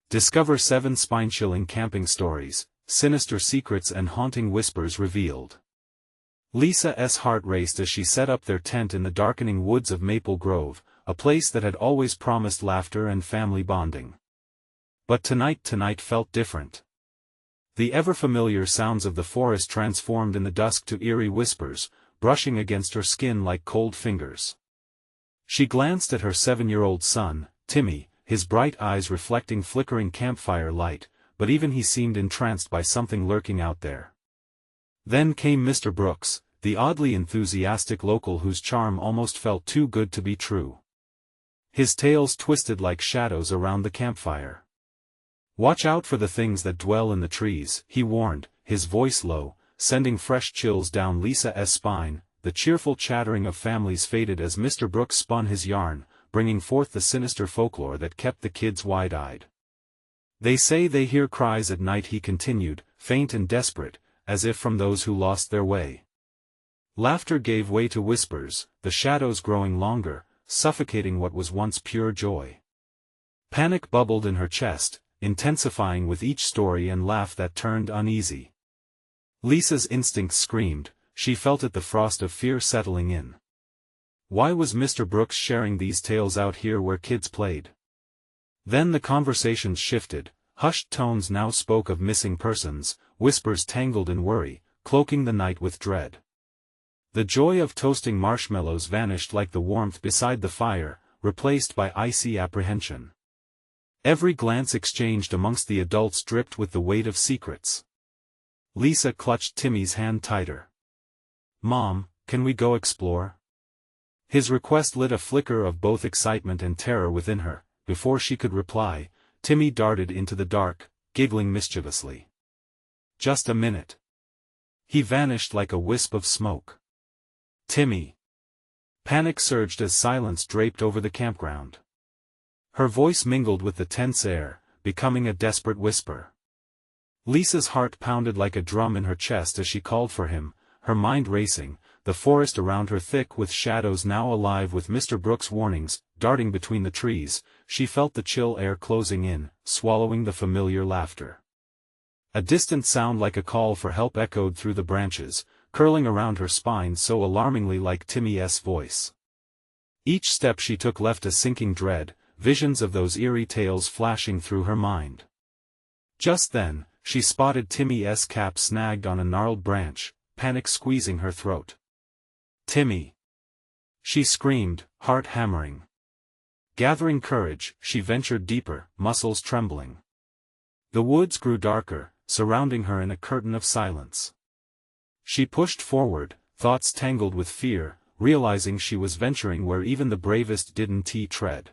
Discover 7 spine-chilling camping stories, sinister secrets and haunting whispers revealed. Lisa's heart raced as she set up their tent in the darkening woods of Maple Grove, a place that had always promised laughter and family bonding. But tonight felt different. The ever-familiar sounds of the forest transformed in the dusk to eerie whispers, brushing against her skin like cold fingers. She glanced at her 7-year-old son, Timmy, his bright eyes reflecting flickering campfire light, but even he seemed entranced by something lurking out there. Then came Mr. Brooks, the oddly enthusiastic local whose charm almost felt too good to be true. His tales twisted like shadows around the campfire. "Watch out for the things that dwell in the trees," he warned, his voice low, sending fresh chills down Lisa's spine. The cheerful chattering of families faded as Mr. Brooks spun his yarn, bringing forth the sinister folklore that kept the kids wide-eyed. "They say they hear cries at night," he continued, faint and desperate, as if from those who lost their way. Laughter gave way to whispers, the shadows growing longer, suffocating what was once pure joy. Panic bubbled in her chest, intensifying with each story and laugh that turned uneasy. Lisa's instincts screamed, she felt it, the frost of fear settling in. Why was Mr. Brooks sharing these tales out here where kids played? Then the conversations shifted, hushed tones now spoke of missing persons, whispers tangled in worry, cloaking the night with dread. The joy of toasting marshmallows vanished like the warmth beside the fire, replaced by icy apprehension. Every glance exchanged amongst the adults dripped with the weight of secrets. Lisa clutched Timmy's hand tighter. "Mom, can we go explore?" His request lit a flicker of both excitement and terror within her. Before she could reply, Timmy darted into the dark, giggling mischievously. "Just a minute." He vanished like a wisp of smoke. "Timmy!" Panic surged as silence draped over the campground. Her voice mingled with the tense air, becoming a desperate whisper. Lisa's heart pounded like a drum in her chest as she called for him, her mind racing, the forest around her thick with shadows now alive with Mr. Brooks' warnings, darting between the trees. She felt the chill air closing in, swallowing the familiar laughter. A distant sound like a call for help echoed through the branches, curling around her spine so alarmingly like Timmy's voice. Each step she took left a sinking dread, visions of those eerie tales flashing through her mind. Just then, she spotted Timmy's cap snagged on a gnarled branch, panic squeezing her throat. "Timmy!" she screamed, heart hammering. Gathering courage, she ventured deeper, muscles trembling. The woods grew darker, surrounding her in a curtain of silence. She pushed forward, thoughts tangled with fear, realizing she was venturing where even the bravest didn't tread.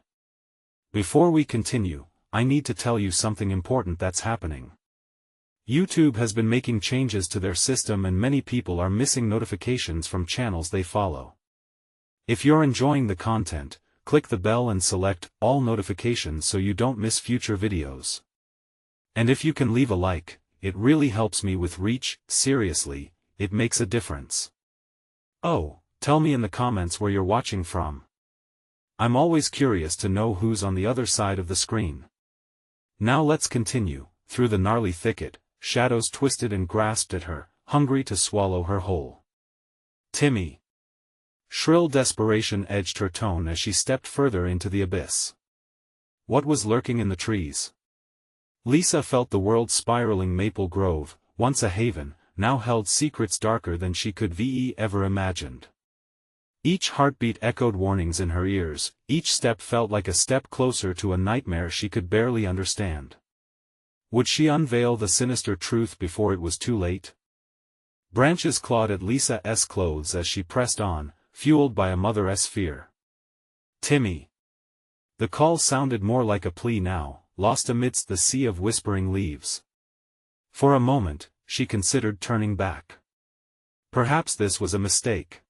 "Before we continue, I need to tell you something important that's happening. YouTube has been making changes to their system and many people are missing notifications from channels they follow. If you're enjoying the content, click the bell and select all notifications so you don't miss future videos. And if you can leave a like, it really helps me with reach. Seriously, it makes a difference. Oh, tell me in the comments where you're watching from. I'm always curious to know who's on the other side of the screen. Now let's continue. Through the gnarly thicket, shadows twisted and grasped at her, hungry to swallow her whole. "Timmy!" Shrill desperation edged her tone as she stepped further into the abyss. What was lurking in the trees? Lisa felt the world spiraling. Maple Grove, once a haven, now held secrets darker than she could ever imagined. Each heartbeat echoed warnings in her ears, each step felt like a step closer to a nightmare she could barely understand. Would she unveil the sinister truth before it was too late? Branches clawed at Lisa's clothes as she pressed on, fueled by a mother's fear. "Timmy!" The call sounded more like a plea now, lost amidst the sea of whispering leaves. For a moment, she considered turning back. Perhaps this was a mistake.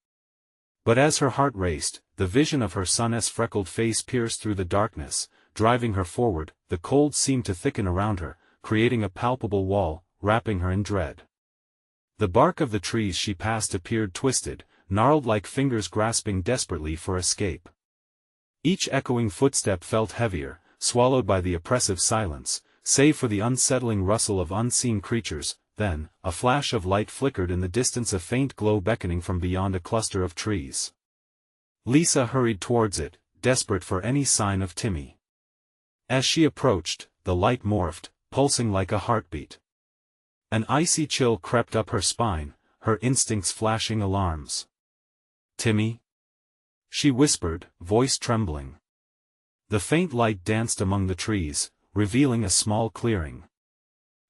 But as her heart raced, the vision of her son's freckled face pierced through the darkness, driving her forward. The cold seemed to thicken around her, creating a palpable wall, wrapping her in dread. The bark of the trees she passed appeared twisted, gnarled like fingers grasping desperately for escape. Each echoing footstep felt heavier, swallowed by the oppressive silence, save for the unsettling rustle of unseen creatures. Then, a flash of light flickered in the distance, a faint glow beckoning from beyond a cluster of trees. Lisa hurried towards it, desperate for any sign of Timmy. As she approached, the light morphed, pulsing like a heartbeat. An icy chill crept up her spine, her instincts flashing alarms. "Timmy?" she whispered, voice trembling. The faint light danced among the trees, revealing a small clearing.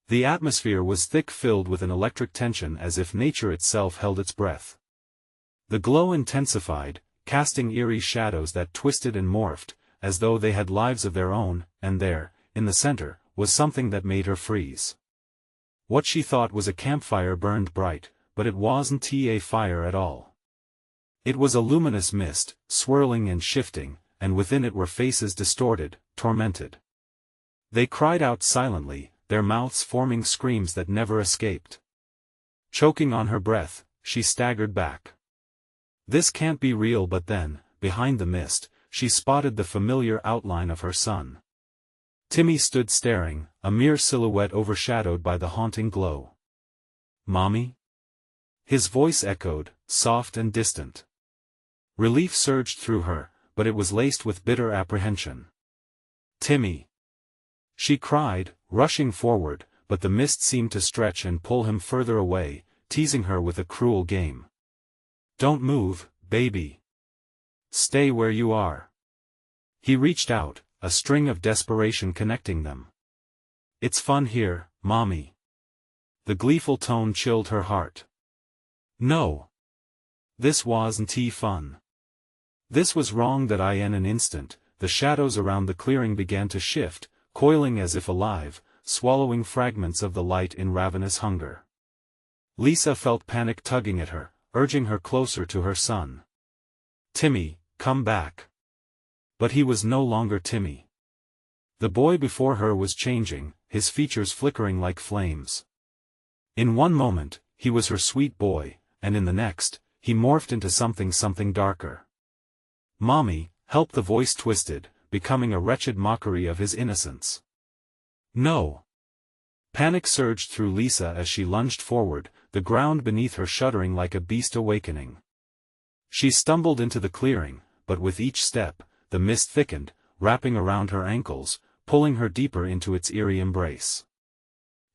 The atmosphere was thick, filled with an electric tension, as if nature itself held its breath. The glow intensified, casting eerie shadows that twisted and morphed, as though they had lives of their own, and there, in the center, was something that made her freeze. What she thought was a campfire burned bright, but it wasn't a fire at all. It was a luminous mist, swirling and shifting, and within it were faces distorted, tormented. They cried out silently, their mouths forming screams that never escaped. Choking on her breath, she staggered back. This can't be real. But then, behind the mist, she spotted the familiar outline of her son. Timmy stood staring, a mere silhouette overshadowed by the haunting glow. "Mommy?" His voice echoed, soft and distant. Relief surged through her, but it was laced with bitter apprehension. "Timmy!" she cried, rushing forward, but the mist seemed to stretch and pull him further away, teasing her with a cruel game. "Don't move, baby. Stay where you are." He reached out, a string of desperation connecting them. "It's fun here, Mommy." The gleeful tone chilled her heart. No. This wasn't fun. This was wrong. In an instant, the shadows around the clearing began to shift, coiling as if alive, swallowing fragments of the light in ravenous hunger. Lisa felt panic tugging at her, urging her closer to her son. "Timmy, come back." But he was no longer Timmy. The boy before her was changing, his features flickering like flames. In one moment, he was her sweet boy, and in the next, he morphed into something darker. "Mommy, help!" The voice twisted, becoming a wretched mockery of his innocence. "No!" Panic surged through Lisa as she lunged forward, the ground beneath her shuddering like a beast awakening. She stumbled into the clearing, but with each step, the mist thickened, wrapping around her ankles, pulling her deeper into its eerie embrace.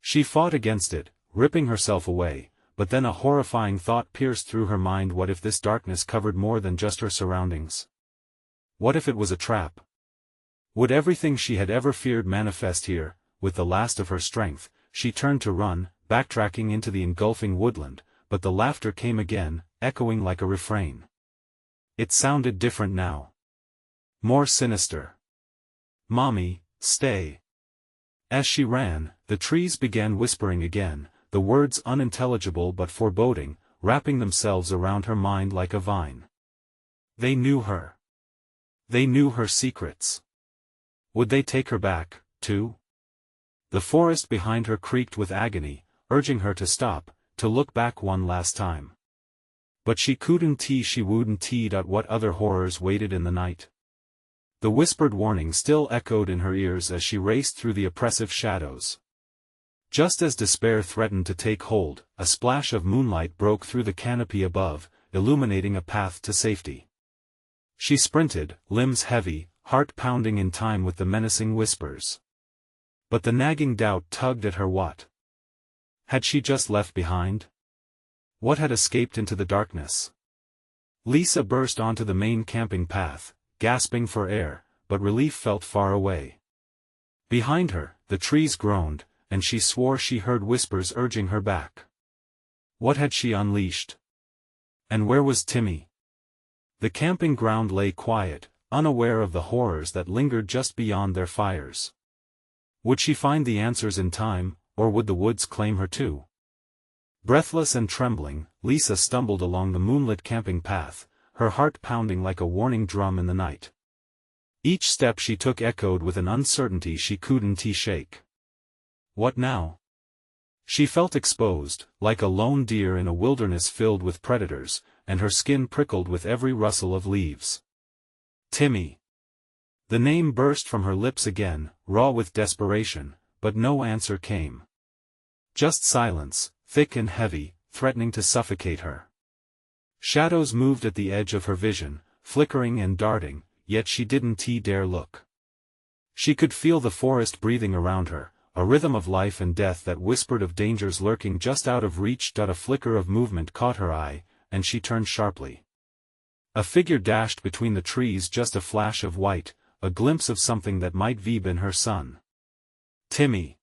She fought against it, ripping herself away, but then a horrifying thought pierced through her mind. What if this darkness covered more than just her surroundings? What if it was a trap? Would everything she had ever feared manifest here? With the last of her strength, she turned to run, backtracking into the engulfing woodland, but the laughter came again, echoing like a refrain. It sounded different now. More sinister. "Mommy, stay." As she ran, the trees began whispering again, the words unintelligible but foreboding, wrapping themselves around her mind like a vine. They knew her. They knew her secrets. Would they take her back, too? The forest behind her creaked with agony, urging her to stop, to look back one last time. But she couldn't. She wouldn't. What other horrors waited in the night? The whispered warning still echoed in her ears as she raced through the oppressive shadows. Just as despair threatened to take hold, a splash of moonlight broke through the canopy above, illuminating a path to safety. She sprinted, limbs heavy, heart pounding in time with the menacing whispers. But the nagging doubt tugged at her. What had she just left behind? What had escaped into the darkness? Lisa burst onto the main camping path, gasping for air, but relief felt far away. Behind her, the trees groaned, and she swore she heard whispers urging her back. What had she unleashed? And where was Timmy? The camping ground lay quiet, unaware of the horrors that lingered just beyond their fires. Would she find the answers in time, or would the woods claim her too? Breathless and trembling, Lisa stumbled along the moonlit camping path, her heart pounding like a warning drum in the night. Each step she took echoed with an uncertainty she couldn't shake. What now? She felt exposed, like a lone deer in a wilderness filled with predators, and her skin prickled with every rustle of leaves. Timmy. The name burst from her lips again, raw with desperation, but no answer came. Just silence, thick and heavy, threatening to suffocate her. Shadows moved at the edge of her vision, flickering and darting, yet she didn't dare look. She could feel the forest breathing around her, a rhythm of life and death that whispered of dangers lurking just out of reach. A flicker of movement caught her eye, and she turned sharply. A figure dashed between the trees, just a flash of white, a glimpse of something that might have been her son. "Timmy!"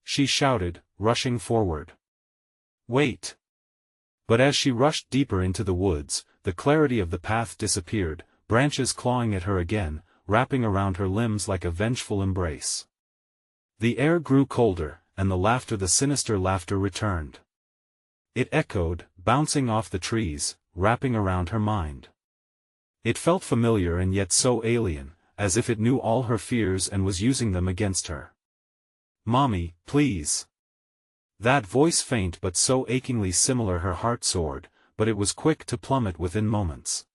she shouted, rushing forward. "Wait!" But as she rushed deeper into the woods, the clarity of the path disappeared, branches clawing at her again, wrapping around her limbs like a vengeful embrace. The air grew colder, and the sinister laughter returned. It echoed, bouncing off the trees, wrapping around her mind. It felt familiar and yet so alien, as if it knew all her fears and was using them against her. "Mommy, please." That voice, faint but so achingly similar, her heart soared, but it was quick to plummet within moments.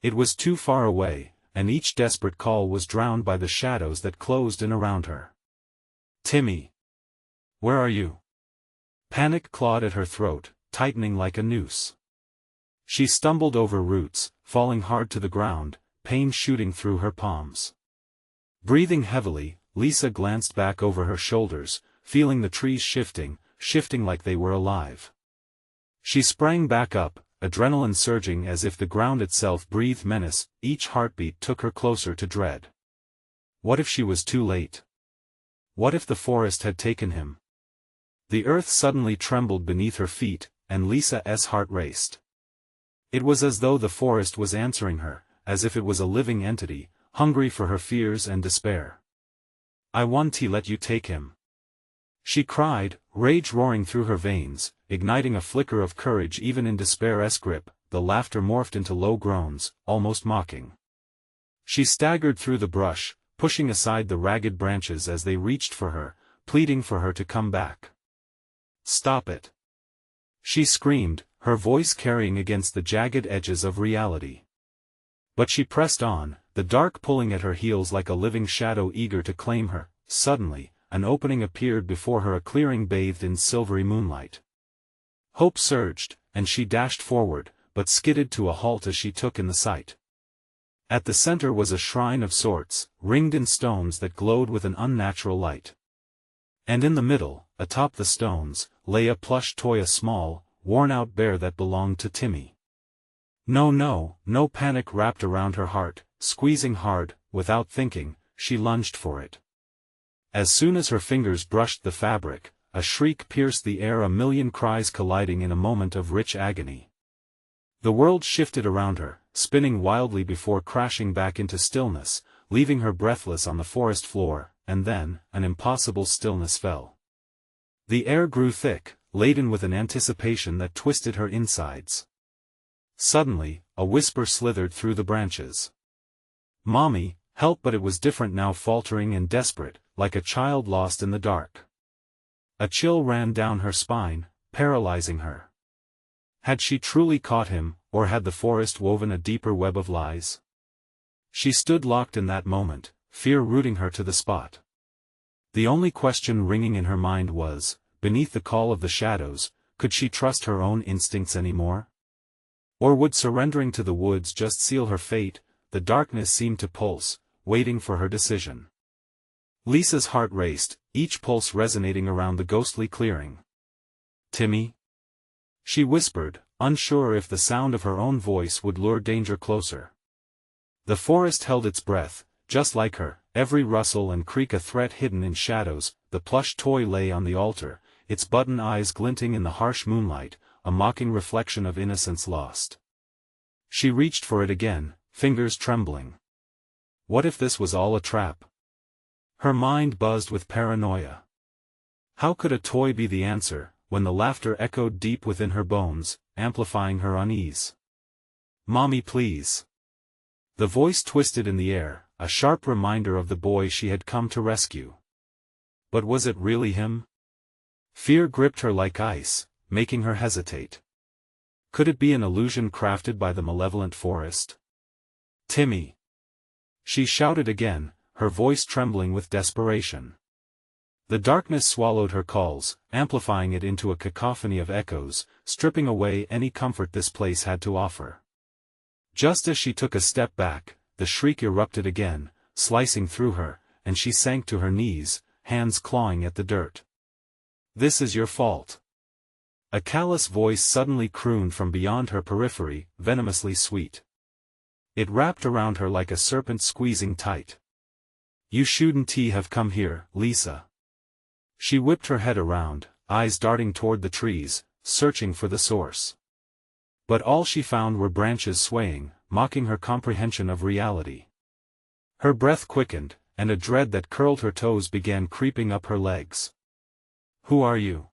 It was too far away, and each desperate call was drowned by the shadows that closed in around her. "Timmy! Where are you?" Panic clawed at her throat, tightening like a noose. She stumbled over roots, falling hard to the ground, pain shooting through her palms. Breathing heavily, Lisa glanced back over her shoulders, feeling the trees shifting like they were alive. She sprang back up, adrenaline surging as if the ground itself breathed menace. Each heartbeat took her closer to dread. What if she was too late? What if the forest had taken him? The earth suddenly trembled beneath her feet, and Lisa's heart raced. It was as though the forest was answering her, as if it was a living entity, hungry for her fears and despair. "I want to let you take him," she cried, rage roaring through her veins, igniting a flicker of courage even in despair's grip. The laughter morphed into low groans, almost mocking. She staggered through the brush, pushing aside the ragged branches as they reached for her, pleading for her to come back. "Stop it!" she screamed, her voice carrying against the jagged edges of reality. But she pressed on, the dark pulling at her heels like a living shadow eager to claim her. Suddenly, an opening appeared before her, a clearing bathed in silvery moonlight. Hope surged, and she dashed forward, but skidded to a halt as she took in the sight. At the center was a shrine of sorts, ringed in stones that glowed with an unnatural light. And in the middle, atop the stones, lay a plush toy, a small, worn-out bear that belonged to Timmy. No, panic wrapped around her heart, squeezing hard. Without thinking, she lunged for it. As soon as her fingers brushed the fabric, a shriek pierced the air, a million cries colliding in a moment of rich agony. The world shifted around her, spinning wildly before crashing back into stillness, leaving her breathless on the forest floor, and then, an impossible stillness fell. The air grew thick, laden with an anticipation that twisted her insides. Suddenly, a whisper slithered through the branches. "Mommy, help!" But it was different now, faltering and desperate, like a child lost in the dark. A chill ran down her spine, paralyzing her. Had she truly caught him, or had the forest woven a deeper web of lies? She stood locked in that moment, fear rooting her to the spot. The only question ringing in her mind was, beneath the call of the shadows, could she trust her own instincts anymore? Or would surrendering to the woods just seal her fate? The darkness seemed to pulse, waiting for her decision. Lisa's heart raced, each pulse resonating around the ghostly clearing. "Timmy?" she whispered, unsure if the sound of her own voice would lure danger closer. The forest held its breath, just like her, every rustle and creak a threat hidden in shadows. The plush toy lay on the altar, its button eyes glinting in the harsh moonlight, a mocking reflection of innocence lost. She reached for it again, fingers trembling. What if this was all a trap? Her mind buzzed with paranoia. How could a toy be the answer, when the laughter echoed deep within her bones, amplifying her unease? "Mommy, please." The voice twisted in the air, a sharp reminder of the boy she had come to rescue. But was it really him? Fear gripped her like ice, making her hesitate. Could it be an illusion crafted by the malevolent forest? "Timmy!" she shouted again, her voice trembling with desperation. The darkness swallowed her calls, amplifying it into a cacophony of echoes, stripping away any comfort this place had to offer. Just as she took a step back, the shriek erupted again, slicing through her, and she sank to her knees, hands clawing at the dirt. "This is your fault." A callous voice suddenly crooned from beyond her periphery, venomously sweet. It wrapped around her like a serpent squeezing tight. "You shouldn't have come here, Lisa." She whipped her head around, eyes darting toward the trees, searching for the source. But all she found were branches swaying, mocking her comprehension of reality. Her breath quickened, and a dread that curled her toes began creeping up her legs. "Who are you?"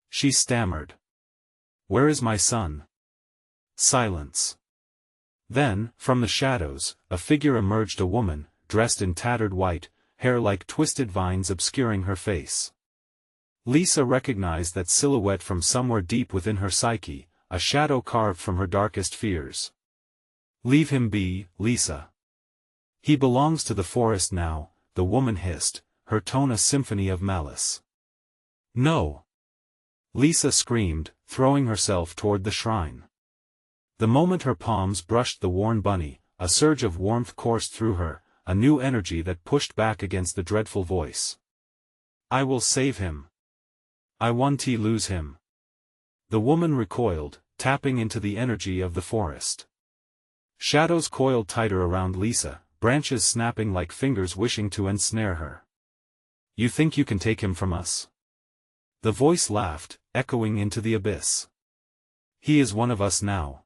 she stammered. "Where is my son?" Silence. Then, from the shadows, a figure emerged, a woman, dressed in tattered white, hair like twisted vines obscuring her face. Lisa recognized that silhouette from somewhere deep within her psyche, a shadow carved from her darkest fears. "Leave him be, Lisa. He belongs to the forest now," the woman hissed, her tone a symphony of malice. "No!" Lisa screamed, throwing herself toward the shrine. The moment her palms brushed the worn bunny, a surge of warmth coursed through her, a new energy that pushed back against the dreadful voice. "I will save him. I won't lose him." The woman recoiled, tapping into the energy of the forest. Shadows coiled tighter around Lisa, branches snapping like fingers wishing to ensnare her. "You think you can take him from us?" The voice laughed, echoing into the abyss. "He is one of us now."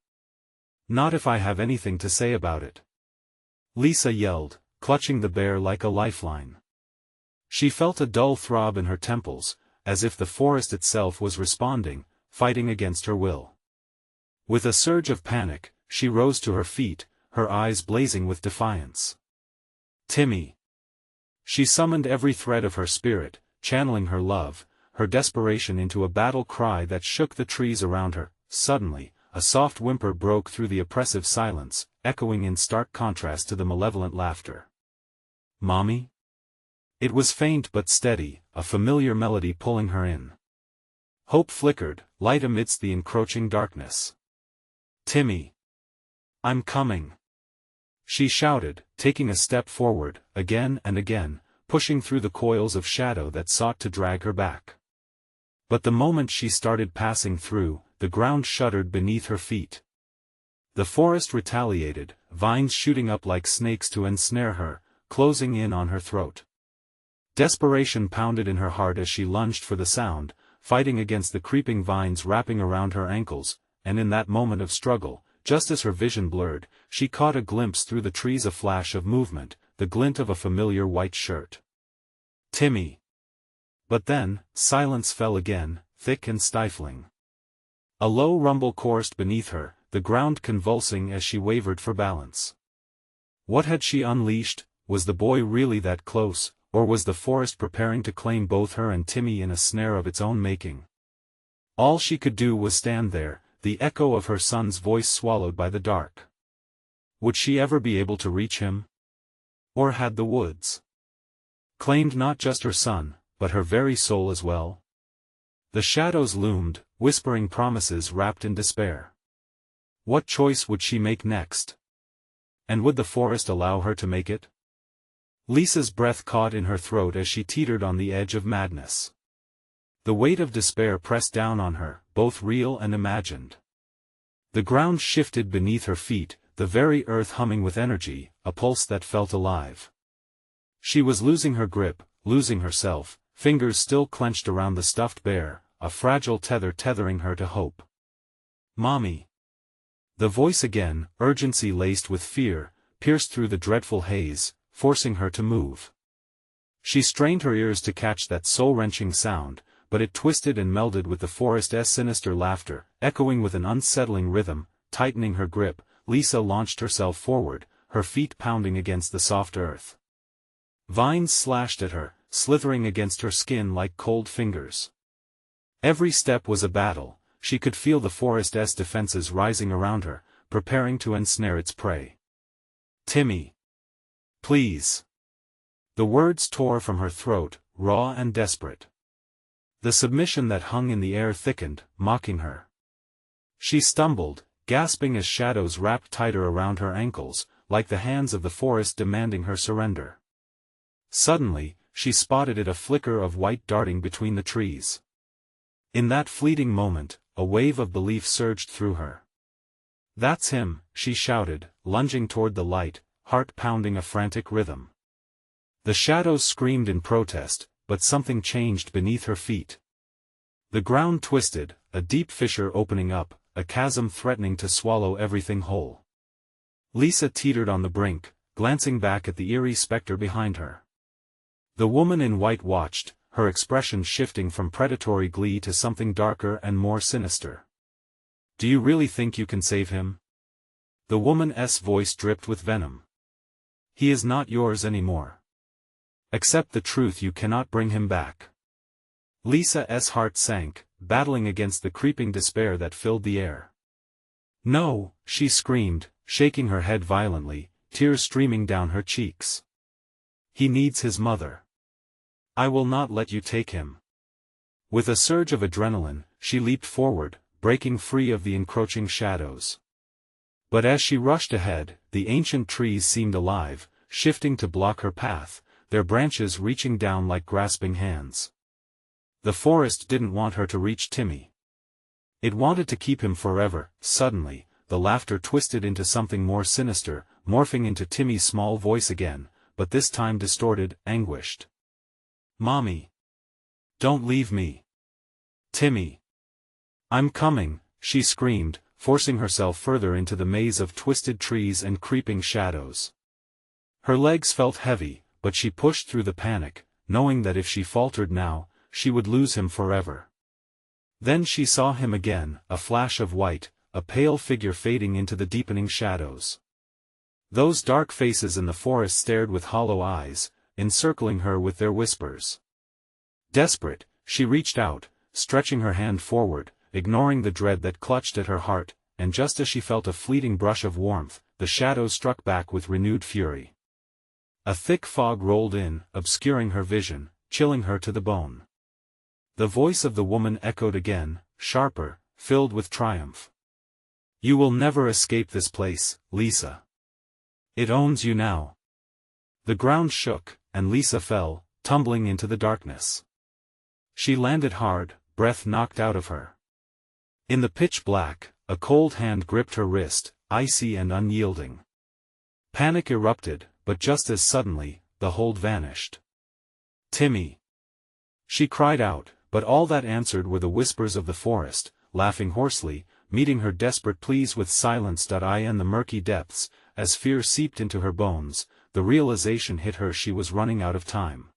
"Not if I have anything to say about it," Lisa yelled, clutching the bear like a lifeline. She felt a dull throb in her temples, as if the forest itself was responding, fighting against her will. With a surge of panic, she rose to her feet, her eyes blazing with defiance. "Timmy!" She summoned every thread of her spirit, channeling her love, her desperation into a battle cry that shook the trees around her. Suddenly, a soft whimper broke through the oppressive silence, echoing in stark contrast to the malevolent laughter. "Mommy?" It was faint but steady, a familiar melody pulling her in. Hope flickered, light amidst the encroaching darkness. "Timmy! I'm coming!" she shouted, taking a step forward, again and again, pushing through the coils of shadow that sought to drag her back. But the moment she started passing through, the ground shuddered beneath her feet. The forest retaliated, vines shooting up like snakes to ensnare her, closing in on her throat. Desperation pounded in her heart as she lunged for the sound, fighting against the creeping vines wrapping around her ankles, and in that moment of struggle, just as her vision blurred, she caught a glimpse through the trees, a flash of movement, the glint of a familiar white shirt. "Timmy!" But then, silence fell again, thick and stifling. A low rumble coursed beneath her, the ground convulsing as she wavered for balance. What had she unleashed? Was the boy really that close, or was the forest preparing to claim both her and Timmy in a snare of its own making? All she could do was stand there, the echo of her son's voice swallowed by the dark. Would she ever be able to reach him? Or had the woods claimed not just her son, but her very soul as well? The shadows loomed, whispering promises wrapped in despair. What choice would she make next? And would the forest allow her to make it? Lisa's breath caught in her throat as she teetered on the edge of madness. The weight of despair pressed down on her, both real and imagined. The ground shifted beneath her feet, the very earth humming with energy, a pulse that felt alive. She was losing her grip, losing herself, fingers still clenched around the stuffed bear, a fragile tether tethering her to hope. "Mommy!" The voice again, urgency laced with fear, pierced through the dreadful haze, forcing her to move. She strained her ears to catch that soul-wrenching sound, but it twisted and melded with the forest's sinister laughter, echoing with an unsettling rhythm. Tightening her grip, Lisa launched herself forward, her feet pounding against the soft earth. Vines slashed at her, slithering against her skin like cold fingers. Every step was a battle. She could feel the forest's defenses rising around her, preparing to ensnare its prey. "Timmy! Please!" The words tore from her throat, raw and desperate. The submission that hung in the air thickened, mocking her. She stumbled, gasping as shadows wrapped tighter around her ankles, like the hands of the forest demanding her surrender. Suddenly, she spotted a flicker of white darting between the trees. In that fleeting moment, a wave of belief surged through her. "That's him," she shouted, lunging toward the light, heart pounding a frantic rhythm. The shadows screamed in protest, but something changed beneath her feet. The ground twisted, a deep fissure opening up, a chasm threatening to swallow everything whole. Lisa teetered on the brink, glancing back at the eerie specter behind her. The woman in white watched, her expression shifting from predatory glee to something darker and more sinister. "Do you really think you can save him?" The woman's voice dripped with venom. "He is not yours anymore. Accept the truth, you cannot bring him back." Lisa's heart sank, battling against the creeping despair that filled the air. "No," she screamed, shaking her head violently, tears streaming down her cheeks. "He needs his mother. I will not let you take him." With a surge of adrenaline, she leaped forward, breaking free of the encroaching shadows. But as she rushed ahead, the ancient trees seemed alive, shifting to block her path, their branches reaching down like grasping hands. The forest didn't want her to reach Timmy. It wanted to keep him forever. Suddenly, the laughter twisted into something more sinister, morphing into Timmy's small voice again, but this time distorted, anguished. "Mommy! Don't leave me! Timmy! I'm coming!" she screamed, forcing herself further into the maze of twisted trees and creeping shadows. Her legs felt heavy, but she pushed through the panic, knowing that if she faltered now, she would lose him forever. Then she saw him again, a flash of white, a pale figure fading into the deepening shadows. Those dark faces in the forest stared with hollow eyes, encircling her with their whispers. Desperate, she reached out, stretching her hand forward, ignoring the dread that clutched at her heart, and just as she felt a fleeting brush of warmth, the shadows struck back with renewed fury. A thick fog rolled in, obscuring her vision, chilling her to the bone. The voice of the woman echoed again, sharper, filled with triumph. "You will never escape this place, Lisa. It owns you now." The ground shook, and Lisa fell, tumbling into the darkness. She landed hard, breath knocked out of her. In the pitch black, a cold hand gripped her wrist, icy and unyielding. Panic erupted, but just as suddenly, the hold vanished. "Timmy!" She cried out, but all that answered were the whispers of the forest, laughing hoarsely, meeting her desperate pleas with silence. In the murky depths, as fear seeped into her bones, the realization hit her she was running out of time.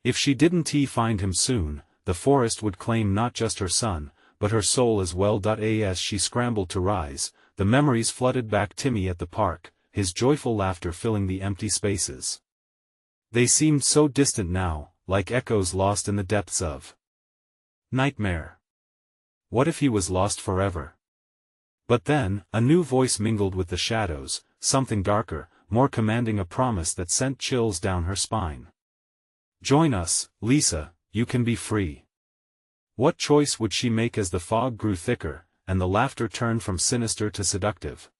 If she didn't find him soon, the forest would claim not just her son, but her soul as well. As she scrambled to rise, the memories flooded back. Timmy at the park, his joyful laughter filling the empty spaces. They seemed so distant now, like echoes lost in the depths of nightmare. What if he was lost forever? But then, a new voice mingled with the shadows, something darker, more commanding, a promise that sent chills down her spine. "Join us, Lisa, you can be free." What choice would she make as the fog grew thicker, and the laughter turned from sinister to seductive?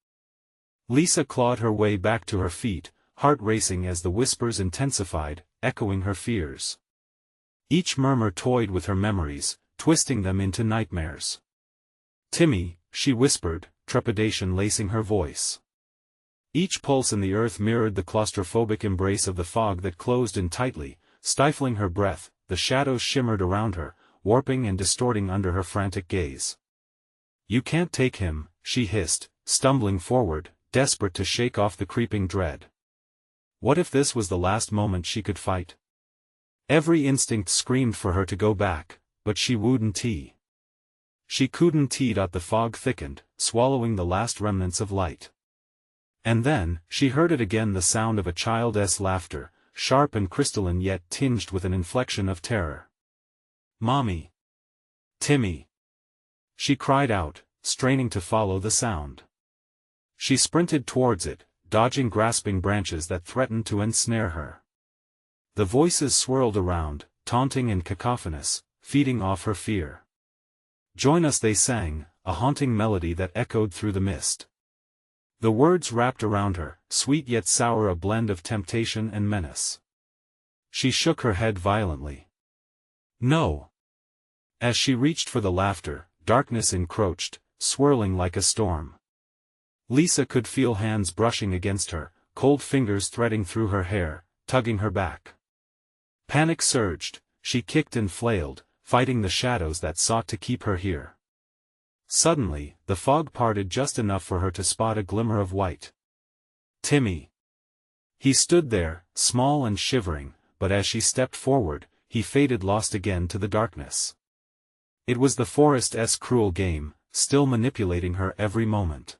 Lisa clawed her way back to her feet, heart racing as the whispers intensified, echoing her fears. Each murmur toyed with her memories, twisting them into nightmares. "Timmy," she whispered, trepidation lacing her voice. Each pulse in the earth mirrored the claustrophobic embrace of the fog that closed in tightly, stifling her breath. The shadows shimmered around her, warping and distorting under her frantic gaze. "You can't take him," she hissed, stumbling forward, desperate to shake off the creeping dread. What if this was the last moment she could fight? Every instinct screamed for her to go back, but she wouldn't. She couldn't. The fog thickened, swallowing the last remnants of light. And then, she heard it again, the sound of a child's laughter, sharp and crystalline yet tinged with an inflection of terror. "Mommy! Timmy!" She cried out, straining to follow the sound. She sprinted towards it, dodging grasping branches that threatened to ensnare her. The voices swirled around, taunting and cacophonous, feeding off her fear. "Join us," they sang, a haunting melody that echoed through the mist. The words wrapped around her, sweet yet sour, a blend of temptation and menace. She shook her head violently. "No." As she reached for the laughter, darkness encroached, swirling like a storm. Lisa could feel hands brushing against her, cold fingers threading through her hair, tugging her back. Panic surged, she kicked and flailed, fighting the shadows that sought to keep her here. Suddenly, the fog parted just enough for her to spot a glimmer of white. Timmy. He stood there, small and shivering, but as she stepped forward, he faded, lost again to the darkness. It was the forest's cruel game, still manipulating her every moment.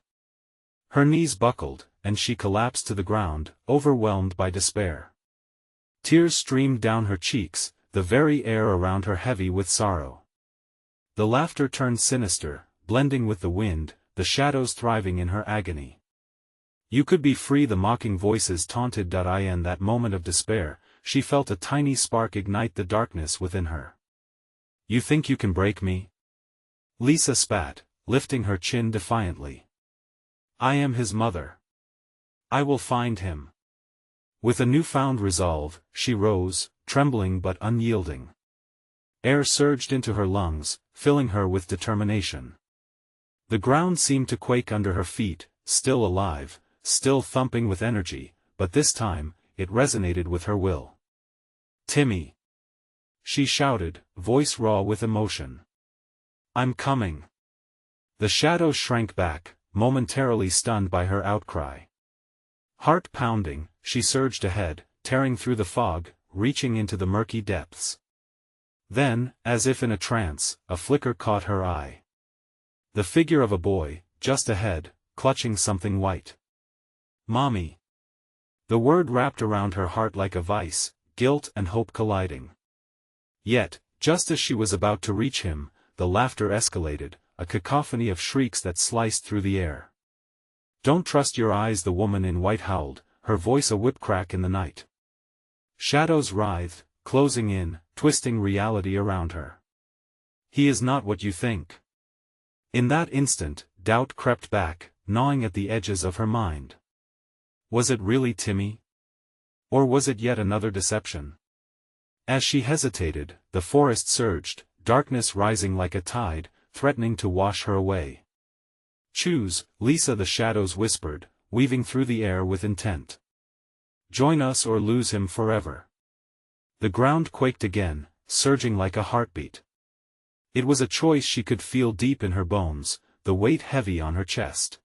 Her knees buckled, and she collapsed to the ground, overwhelmed by despair. Tears streamed down her cheeks, the very air around her heavy with sorrow. The laughter turned sinister, blending with the wind, the shadows thriving in her agony. "You could be free," the mocking voices taunted. In that moment of despair, she felt a tiny spark ignite the darkness within her. "You think you can break me?" Lisa spat, lifting her chin defiantly. "I am his mother. I will find him." With a newfound resolve, she rose, trembling but unyielding. Air surged into her lungs, filling her with determination. The ground seemed to quake under her feet, still alive, still thumping with energy, but this time, it resonated with her will. "Timmy!" she shouted, voice raw with emotion. "I'm coming." The shadows shrank back, momentarily stunned by her outcry. Heart pounding, she surged ahead, tearing through the fog, reaching into the murky depths. Then, as if in a trance, a flicker caught her eye. The figure of a boy, just ahead, clutching something white. "Mommy!" The word wrapped around her heart like a vice, guilt and hope colliding. Yet, just as she was about to reach him, the laughter escalated, a cacophony of shrieks that sliced through the air. "Don't trust your eyes," the woman in white howled, her voice a whipcrack in the night. Shadows writhed, closing in, twisting reality around her. "He is not what you think." In that instant, doubt crept back, gnawing at the edges of her mind. Was it really Timmy? Or was it yet another deception? As she hesitated, the forest surged, darkness rising like a tide, threatening to wash her away. "Choose, Lisa," the shadows whispered, weaving through the air with intent. "Join us or lose him forever." The ground quaked again, surging like a heartbeat. It was a choice she could feel deep in her bones, the weight heavy on her chest.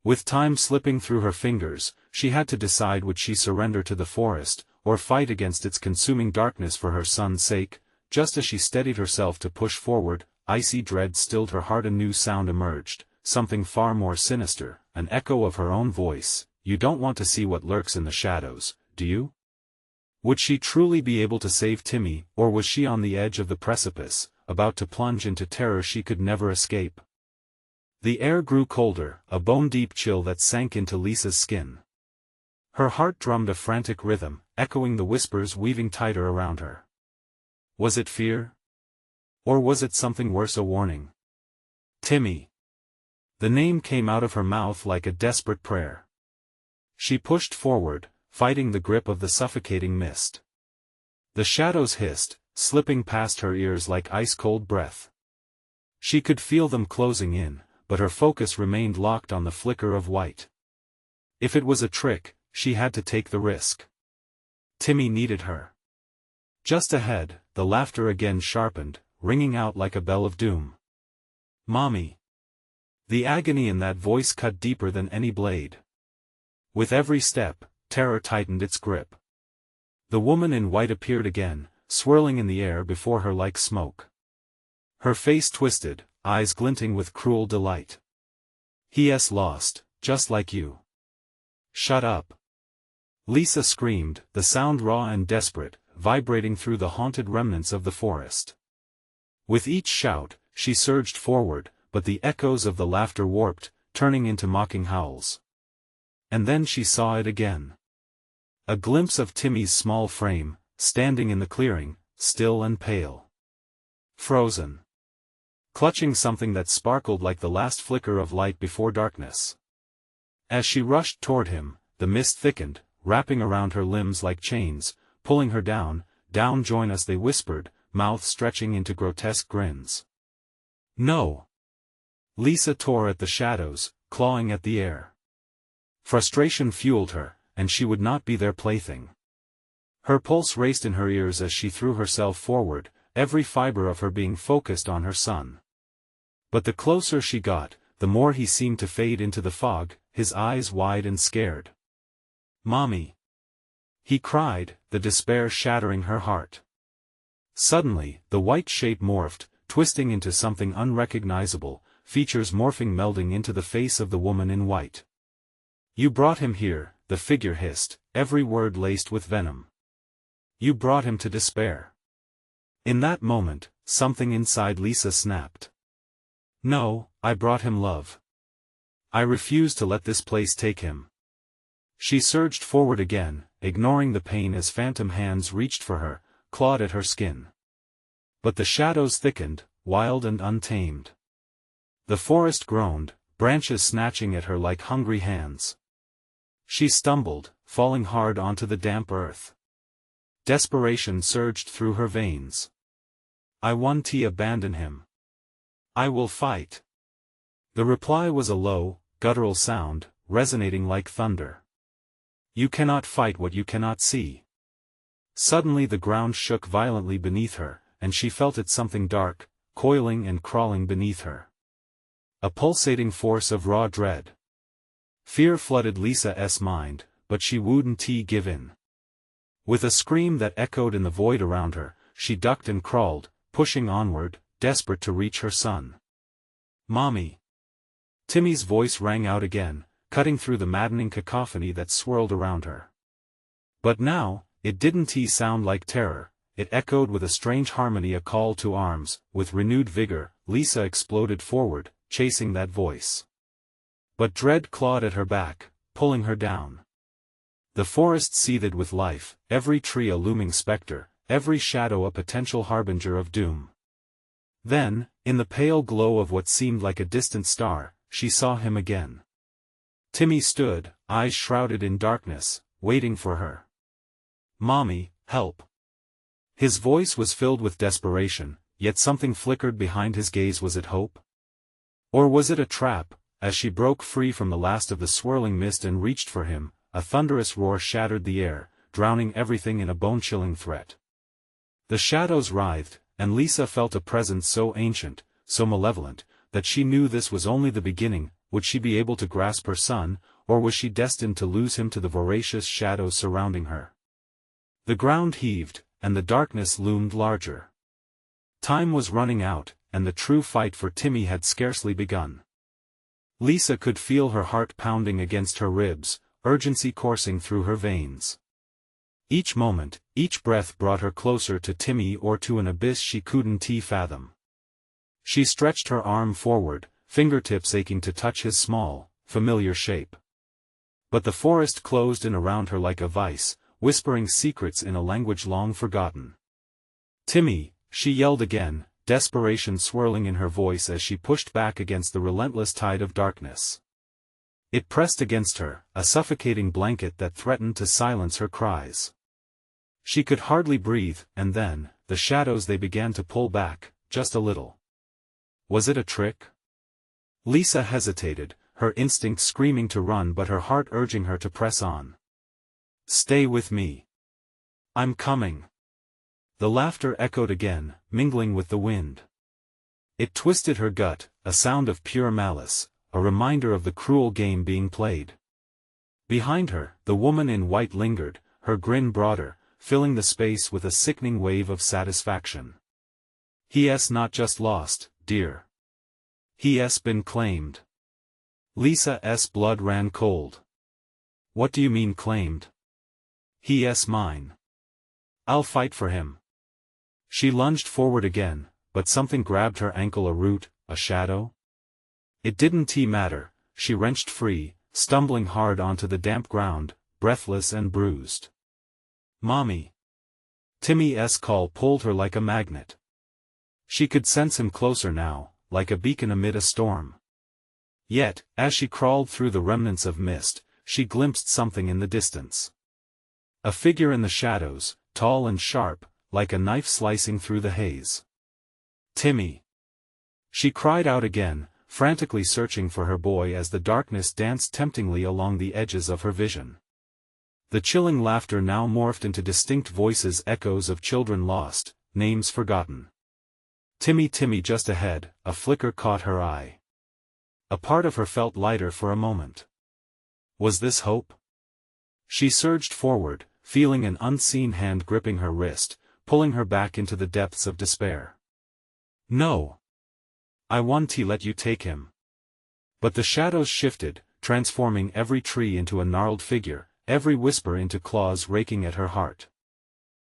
With time slipping through her fingers, she had to decide: would she surrender to the forest, or fight against its consuming darkness for her son's sake? Just as she steadied herself to push forward, icy dread stilled her heart. A new sound emerged, something far more sinister, an echo of her own voice. "You don't want to see what lurks in the shadows, do you?" Would she truly be able to save Timmy, or was she on the edge of the precipice, about to plunge into terror she could never escape? The air grew colder, a bone-deep chill that sank into Lisa's skin. Her heart drummed a frantic rhythm, echoing the whispers weaving tighter around her. Was it fear? Or was it something worse, a warning? "Timmy!" The name came out of her mouth like a desperate prayer. She pushed forward, fighting the grip of the suffocating mist. The shadows hissed, slipping past her ears like ice-cold breath. She could feel them closing in, but her focus remained locked on the flicker of white. If it was a trick, she had to take the risk. Timmy needed her. Just ahead, the laughter again sharpened, ringing out like a bell of doom. "Mommy!" The agony in that voice cut deeper than any blade. With every step, terror tightened its grip. The woman in white appeared again, swirling in the air before her like smoke. Her face twisted, eyes glinting with cruel delight. "He's lost, just like you." "Shut up!" Lisa screamed, the sound raw and desperate, vibrating through the haunted remnants of the forest. With each shout, she surged forward, but the echoes of the laughter warped, turning into mocking howls. And then she saw it again. A glimpse of Timmy's small frame, standing in the clearing, still and pale. Frozen. Clutching something that sparkled like the last flicker of light before darkness. As she rushed toward him, the mist thickened, wrapping around her limbs like chains, pulling her down. Join us, they whispered, mouths stretching into grotesque grins. No. Lisa tore at the shadows, clawing at the air. Frustration fueled her, and she would not be their plaything. Her pulse raced in her ears as she threw herself forward, every fiber of her being focused on her son. But the closer she got, the more he seemed to fade into the fog, his eyes wide and scared. "Mommy!" he cried, the despair shattering her heart. Suddenly, the white shape morphed, twisting into something unrecognizable, features melding into the face of the woman in white. "You brought him here," the figure hissed, every word laced with venom. "You brought him to despair." In that moment, something inside Lisa snapped. "No, I brought him love. I refuse to let this place take him." She surged forward again, ignoring the pain as phantom hands reached for her, clawed at her skin. But the shadows thickened, wild and untamed. The forest groaned, branches snatching at her like hungry hands. She stumbled, falling hard onto the damp earth. Desperation surged through her veins. "I won't abandon him. I will fight." The reply was a low, guttural sound, resonating like thunder. "You cannot fight what you cannot see." Suddenly the ground shook violently beneath her, and she felt it something dark, coiling and crawling beneath her. A pulsating force of raw dread. Fear flooded Lisa's mind, but she wouldn't give in. With a scream that echoed in the void around her, she ducked and crawled, pushing onward, desperate to reach her son. "Mommy!" Timmy's voice rang out again, cutting through the maddening cacophony that swirled around her. But now, it didn't sound like terror, it echoed with a strange harmony, a call to arms. With renewed vigor, Lisa exploded forward, chasing that voice. But dread clawed at her back, pulling her down. The forest seethed with life, every tree a looming specter, every shadow a potential harbinger of doom. Then, in the pale glow of what seemed like a distant star, she saw him again. Timmy stood, eyes shrouded in darkness, waiting for her. "Mommy, help!" His voice was filled with desperation, yet something flickered behind his gaze. Was it hope? Or was it a trap? As she broke free from the last of the swirling mist and reached for him, a thunderous roar shattered the air, drowning everything in a bone-chilling threat. The shadows writhed, and Lisa felt a presence so ancient, so malevolent, that she knew this was only the beginning. Would she be able to grasp her son, or was she destined to lose him to the voracious shadows surrounding her? The ground heaved, and the darkness loomed larger. Time was running out, and the true fight for Timmy had scarcely begun. Lisa could feel her heart pounding against her ribs, urgency coursing through her veins. Each moment, each breath brought her closer to Timmy or to an abyss she couldn't fathom. She stretched her arm forward, fingertips aching to touch his small, familiar shape. But the forest closed in around her like a vice, whispering secrets in a language long forgotten. "Timmy," she yelled again, desperation swirling in her voice as she pushed back against the relentless tide of darkness. It pressed against her, a suffocating blanket that threatened to silence her cries. She could hardly breathe, and then, the shadows they began to pull back, just a little. Was it a trick? Lisa hesitated, her instinct screaming to run but her heart urging her to press on. "Stay with me. I'm coming." The laughter echoed again, mingling with the wind. It twisted her gut, a sound of pure malice, a reminder of the cruel game being played. Behind her, the woman in white lingered, her grin broader, filling the space with a sickening wave of satisfaction. "He's not just lost, dear. He's been claimed." Lisa's blood ran cold. "What do you mean claimed?" "He's mine. I'll fight for him." She lunged forward again, but something grabbed her ankle, a root, a shadow. It didn't matter, she wrenched free, stumbling hard onto the damp ground, breathless and bruised. "Mommy!" Timmy's call pulled her like a magnet. She could sense him closer now, like a beacon amid a storm. Yet, as she crawled through the remnants of mist, she glimpsed something in the distance. A figure in the shadows, tall and sharp, like a knife slicing through the haze. "Timmy!" She cried out again, frantically searching for her boy as the darkness danced temptingly along the edges of her vision. The chilling laughter now morphed into distinct voices, echoes of children lost, names forgotten. "Timmy, Timmy!" Just ahead, a flicker caught her eye. A part of her felt lighter for a moment. Was this hope? She surged forward, feeling an unseen hand gripping her wrist, pulling her back into the depths of despair. "No! I want to let you take him." But the shadows shifted, transforming every tree into a gnarled figure, every whisper into claws raking at her heart.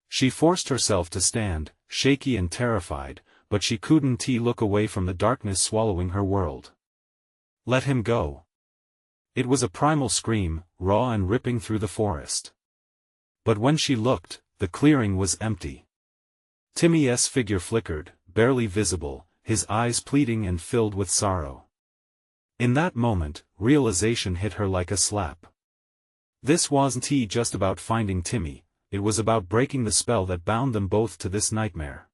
She forced herself to stand, shaky and terrified, but she couldn't look away from the darkness swallowing her world. Let him go. It was a primal scream, raw and ripping through the forest. But when she looked, the clearing was empty. Timmy's figure flickered, barely visible, his eyes pleading and filled with sorrow. In that moment, realization hit her like a slap. This wasn't just about finding Timmy, it was about breaking the spell that bound them both to this nightmare.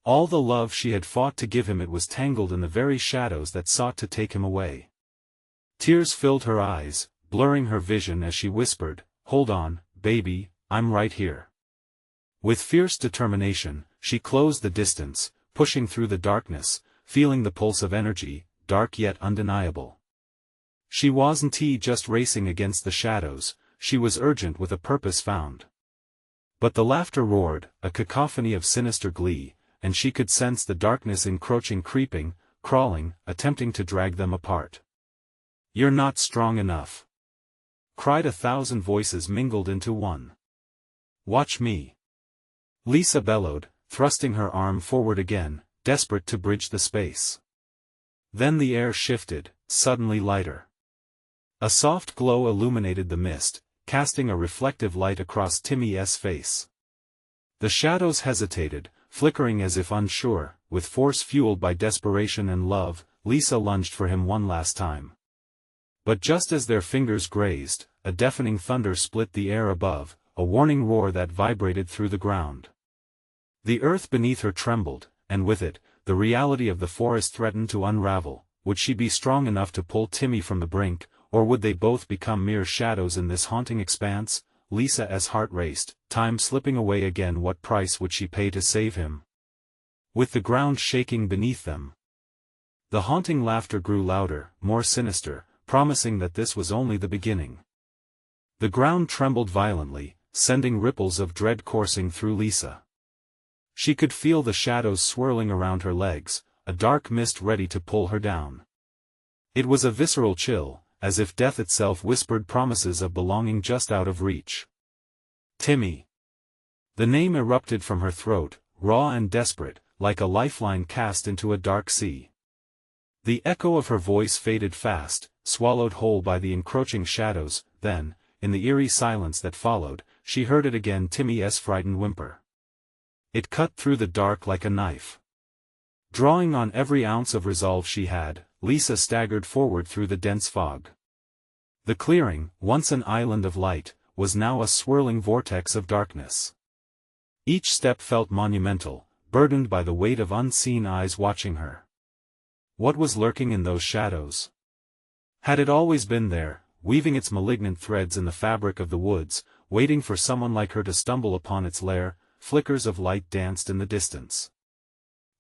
All the love she had fought to give him, it was tangled in the very shadows that sought to take him away. Tears filled her eyes, blurring her vision as she whispered, "Hold on, baby, I'm right here." With fierce determination, she closed the distance, pushing through the darkness, feeling the pulse of energy, dark yet undeniable. She wasn't just racing against the shadows, she was urgent with a purpose found. But the laughter roared, a cacophony of sinister glee, and she could sense the darkness encroaching, creeping, crawling, attempting to drag them apart. "You're not strong enough!" cried 1,000 voices mingled into one. "Watch me!" Lisa bellowed, thrusting her arm forward again, desperate to bridge the space. Then the air shifted, suddenly lighter. A soft glow illuminated the mist, casting a reflective light across Timmy's face. The shadows hesitated, flickering as if unsure, with force fueled by desperation and love. Lisa lunged for him one last time. But just as their fingers grazed, a deafening thunder split the air above, a warning roar that vibrated through the ground. The earth beneath her trembled, and with it, the reality of the forest threatened to unravel. Would she be strong enough to pull Timmy from the brink, or would they both become mere shadows in this haunting expanse? Lisa's heart raced, time slipping away again. What price would she pay to save him? With the ground shaking beneath them, the haunting laughter grew louder, more sinister, promising that this was only the beginning. The ground trembled violently, sending ripples of dread coursing through Lisa. She could feel the shadows swirling around her legs, a dark mist ready to pull her down. It was a visceral chill, as if death itself whispered promises of belonging just out of reach. "Timmy!" The name erupted from her throat, raw and desperate, like a lifeline cast into a dark sea. The echo of her voice faded fast, swallowed whole by the encroaching shadows. Then, in the eerie silence that followed, she heard it again, Timmy's frightened whimper. It cut through the dark like a knife. Drawing on every ounce of resolve she had, Lisa staggered forward through the dense fog. The clearing, once an island of light, was now a swirling vortex of darkness. Each step felt monumental, burdened by the weight of unseen eyes watching her. What was lurking in those shadows? Had it always been there, weaving its malignant threads in the fabric of the woods, waiting for someone like her to stumble upon its lair? Flickers of light danced in the distance.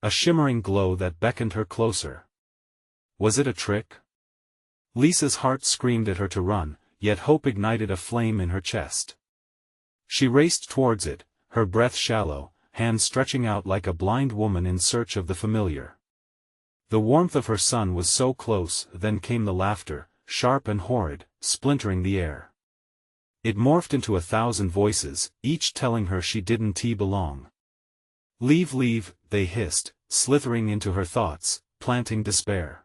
A shimmering glow that beckoned her closer. Was it a trick? Lisa's heart screamed at her to run, yet hope ignited a flame in her chest. She raced towards it, her breath shallow, hands stretching out like a blind woman in search of the familiar. The warmth of her sun was so close. Then came the laughter, sharp and horrid, splintering the air. It morphed into 1,000 voices, each telling her she didn't belong. "Leave, leave," they hissed, slithering into her thoughts, planting despair.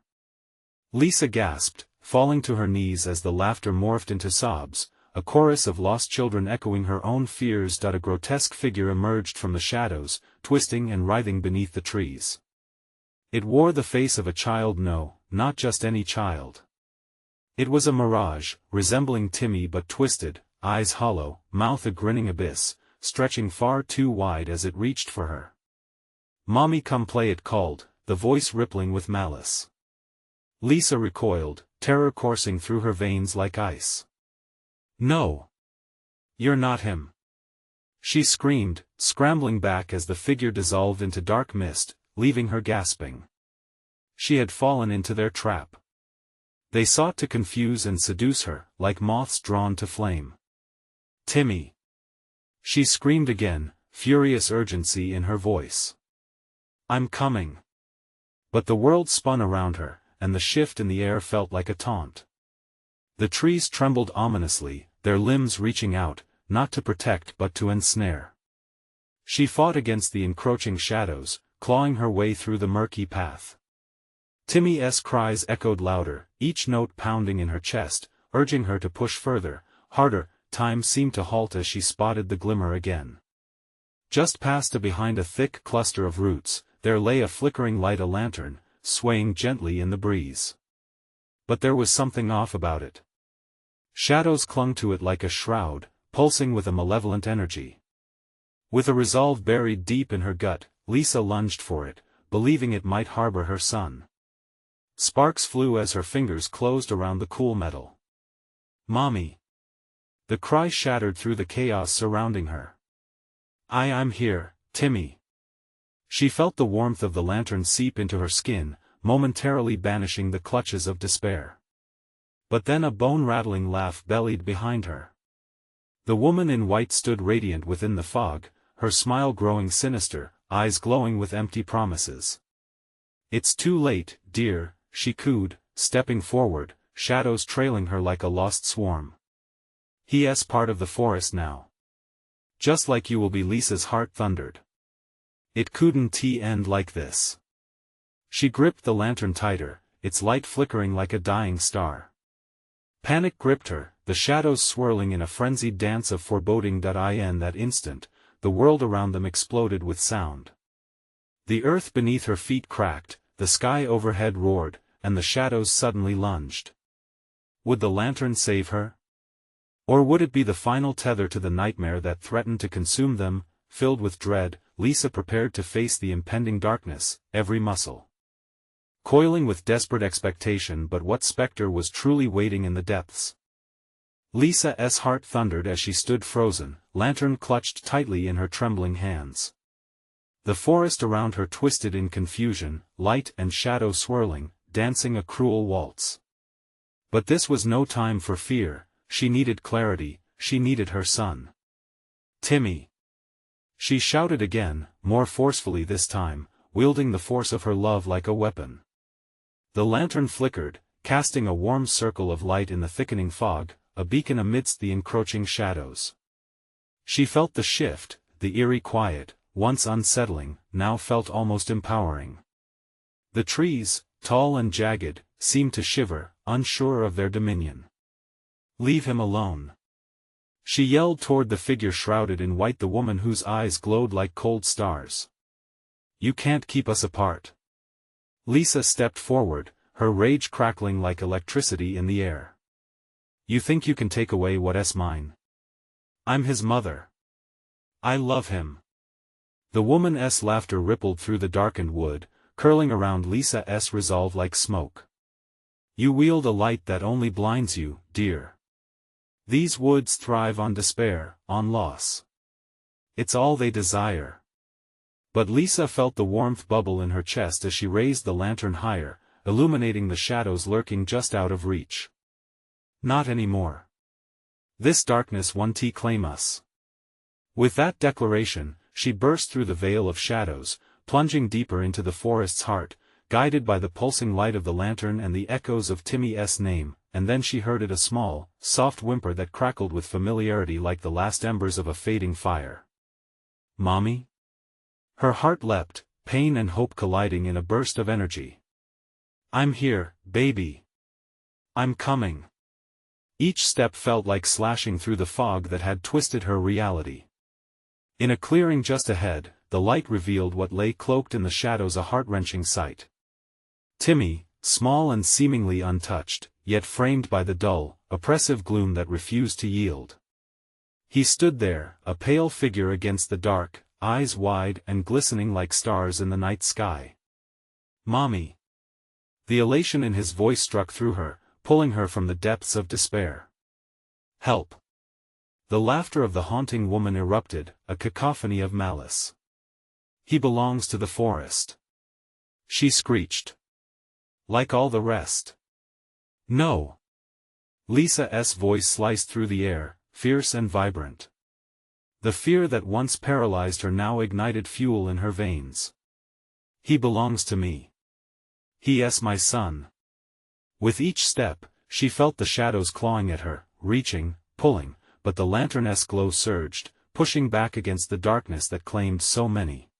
Lisa gasped, falling to her knees as the laughter morphed into sobs, a chorus of lost children echoing her own fears. A grotesque figure emerged from the shadows, twisting and writhing beneath the trees. It wore the face of a child, no, not just any child. It was a mirage, resembling Timmy but twisted, eyes hollow, mouth a grinning abyss, stretching far too wide as it reached for her. "Mommy, come play," it called, the voice rippling with malice. Lisa recoiled, terror coursing through her veins like ice. "No! You're not him!" she screamed, scrambling back as the figure dissolved into dark mist, leaving her gasping. She had fallen into their trap. They sought to confuse and seduce her, like moths drawn to flame. "Timmy!" she screamed again, furious urgency in her voice. "I'm coming!" But the world spun around her, and the shift in the air felt like a taunt. The trees trembled ominously, their limbs reaching out, not to protect but to ensnare. She fought against the encroaching shadows, clawing her way through the murky path. Timmy's cries echoed louder, each note pounding in her chest, urging her to push further, harder. Time seemed to halt as she spotted the glimmer again. Just past behind a thick cluster of roots, there lay a flickering light, a lantern, swaying gently in the breeze. But there was something off about it. Shadows clung to it like a shroud, pulsing with a malevolent energy. With a resolve buried deep in her gut, Lisa lunged for it, believing it might harbor her son. Sparks flew as her fingers closed around the cool metal. "Mommy!" The cry shattered through the chaos surrounding her. I'm here, Timmy." She felt the warmth of the lantern seep into her skin, momentarily banishing the clutches of despair. But then a bone-rattling laugh bellied behind her. The woman in white stood radiant within the fog, her smile growing sinister, eyes glowing with empty promises. "It's too late, dear," she cooed, stepping forward, shadows trailing her like a lost swarm. "He's part of the forest now. Just like you will be." Lisa's heart thundered. It couldn't end like this. She gripped the lantern tighter, its light flickering like a dying star. Panic gripped her, the shadows swirling in a frenzied dance of foreboding. In that instant, the world around them exploded with sound. The earth beneath her feet cracked, the sky overhead roared, and the shadows suddenly lunged. Would the lantern save her? Or would it be the final tether to the nightmare that threatened to consume them? Filled with dread, Lisa prepared to face the impending darkness, every muscle coiling with desperate expectation. But what specter was truly waiting in the depths? Lisa's heart thundered as she stood frozen, lantern clutched tightly in her trembling hands. The forest around her twisted in confusion, light and shadow swirling, dancing a cruel waltz. But this was no time for fear. She needed clarity, she needed her son. "Timmy!" she shouted again, more forcefully this time, wielding the force of her love like a weapon. The lantern flickered, casting a warm circle of light in the thickening fog, a beacon amidst the encroaching shadows. She felt the shift, the eerie quiet, once unsettling, now felt almost empowering. The trees, tall and jagged, seemed to shiver, unsure of their dominion. "Leave him alone!" she yelled toward the figure shrouded in white, the woman whose eyes glowed like cold stars. "You can't keep us apart." Lisa stepped forward, her rage crackling like electricity in the air. "You think you can take away what's mine? I'm his mother. I love him." The woman's laughter rippled through the darkened wood, curling around Lisa's resolve like smoke. "You wield a light that only blinds you, dear. These woods thrive on despair, on loss. It's all they desire." But Lisa felt the warmth bubble in her chest as she raised the lantern higher, illuminating the shadows lurking just out of reach. "Not anymore. This darkness won't claim us." With that declaration, she burst through the veil of shadows, plunging deeper into the forest's heart, guided by the pulsing light of the lantern and the echoes of Timmy's name. And then she heard it, a small, soft whimper that crackled with familiarity like the last embers of a fading fire. "Mommy?" Her heart leapt, pain and hope colliding in a burst of energy. "I'm here, baby. I'm coming." Each step felt like slashing through the fog that had twisted her reality. In a clearing just ahead, the light revealed what lay cloaked in the shadows, a heart-wrenching sight. Timmy, small and seemingly untouched, yet framed by the dull, oppressive gloom that refused to yield. He stood there, a pale figure against the dark, eyes wide and glistening like stars in the night sky. "Mommy!" The elation in his voice struck through her, pulling her from the depths of despair. "Help!" The laughter of the haunting woman erupted, a cacophony of malice. "He belongs to the forest," she screeched. "Like all the rest." "No!" Lisa's voice sliced through the air, fierce and vibrant. The fear that once paralyzed her now ignited fuel in her veins. "He belongs to me. He's my son." With each step, she felt the shadows clawing at her, reaching, pulling, but the lantern's glow surged, pushing back against the darkness that claimed so many.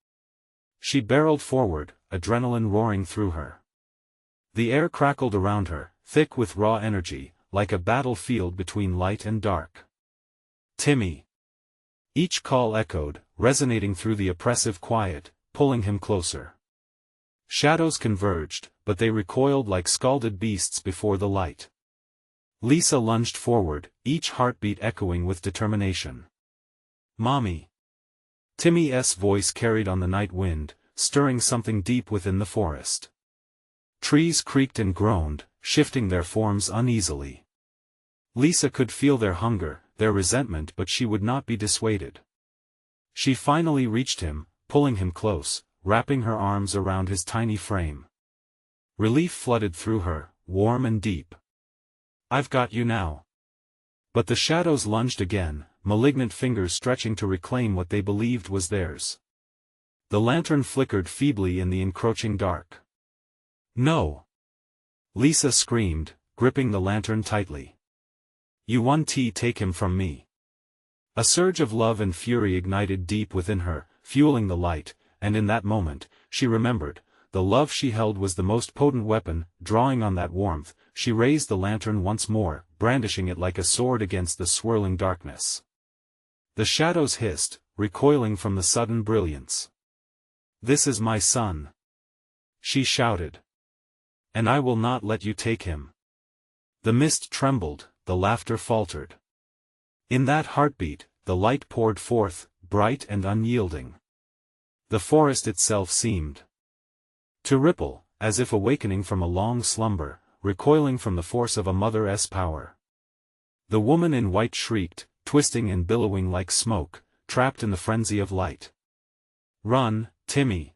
She barreled forward, adrenaline roaring through her. The air crackled around her, thick with raw energy, like a battlefield between light and dark. "Timmy!" Each call echoed, resonating through the oppressive quiet, pulling him closer. Shadows converged, but they recoiled like scalded beasts before the light. Lisa lunged forward, each heartbeat echoing with determination. "Mommy!" Timmy's voice carried on the night wind, stirring something deep within the forest. Trees creaked and groaned, shifting their forms uneasily. Lisa could feel their hunger, their resentment, but she would not be dissuaded. She finally reached him, pulling him close, wrapping her arms around his tiny frame. Relief flooded through her, warm and deep. "I've got you now." But the shadows lunged again, malignant fingers stretching to reclaim what they believed was theirs. The lantern flickered feebly in the encroaching dark. "No!" Lisa screamed, gripping the lantern tightly. "You won't take him from me." A surge of love and fury ignited deep within her, fueling the light, and in that moment, she remembered, the love she held was the most potent weapon. Drawing on that warmth, she raised the lantern once more, brandishing it like a sword against the swirling darkness. The shadows hissed, recoiling from the sudden brilliance. "This is my son," she shouted. "And I will not let you take him." The mist trembled, the laughter faltered. In that heartbeat, the light poured forth, bright and unyielding. The forest itself seemed to ripple, as if awakening from a long slumber, recoiling from the force of a mother's power. The woman in white shrieked, twisting and billowing like smoke, trapped in the frenzy of light. "Run, Timmy!"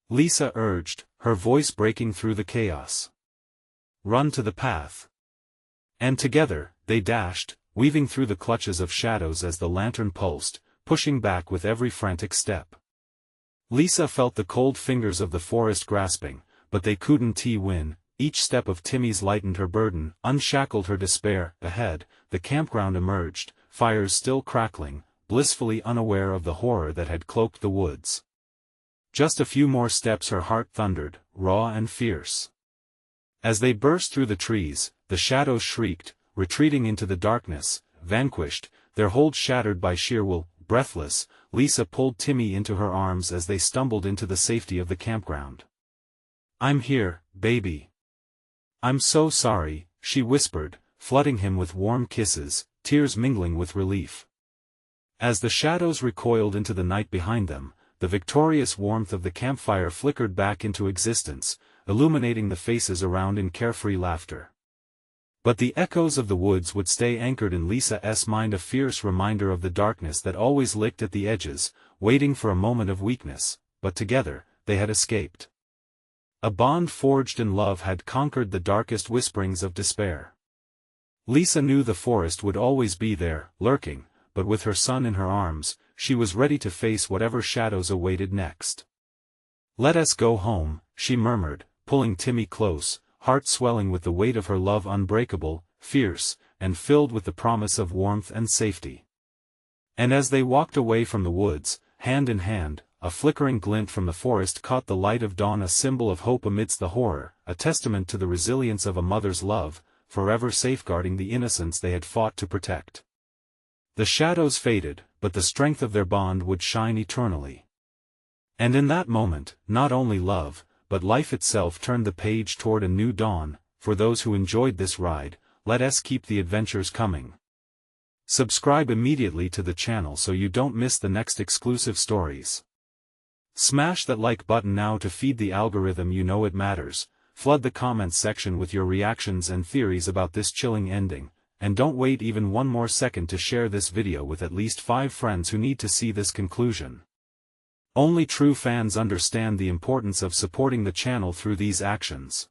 Lisa urged, her voice breaking through the chaos. "Run to the path." And together, they dashed, weaving through the clutches of shadows as the lantern pulsed, pushing back with every frantic step. Lisa felt the cold fingers of the forest grasping, but they couldn't win. Each step of Timmy's lightened her burden, unshackled her despair. Ahead, the campground emerged, fires still crackling, blissfully unaware of the horror that had cloaked the woods. Just a few more steps, her heart thundered, raw and fierce. As they burst through the trees, the shadows shrieked, retreating into the darkness, vanquished, their hold shattered by sheer will. Breathless, Lisa pulled Timmy into her arms as they stumbled into the safety of the campground. "I'm here, baby. I'm so sorry," she whispered, flooding him with warm kisses, tears mingling with relief. As the shadows recoiled into the night behind them, the victorious warmth of the campfire flickered back into existence, illuminating the faces around in carefree laughter. But the echoes of the woods would stay anchored in Lisa's mind, a fierce reminder of the darkness that always licked at the edges, waiting for a moment of weakness. But together, they had escaped. A bond forged in love had conquered the darkest whisperings of despair. Lisa knew the forest would always be there, lurking, but with her son in her arms, she was ready to face whatever shadows awaited next. "Let us go home," she murmured, pulling Timmy close, heart swelling with the weight of her love, unbreakable, fierce, and filled with the promise of warmth and safety. And as they walked away from the woods, hand in hand, a flickering glint from the forest caught the light of dawn, a symbol of hope amidst the horror, a testament to the resilience of a mother's love. forever safeguarding the innocence they had fought to protect. The shadows faded, but the strength of their bond would shine eternally. And in that moment, not only love, but life itself turned the page toward a new dawn. For those who enjoyed this ride, let us keep the adventures coming. Subscribe immediately to the channel so you don't miss the next exclusive stories. Smash that like button now to feed the algorithm, you know it matters. Flood the comments section with your reactions and theories about this chilling ending, and don't wait even one more second to share this video with at least 5 friends who need to see this conclusion. Only true fans understand the importance of supporting the channel through these actions.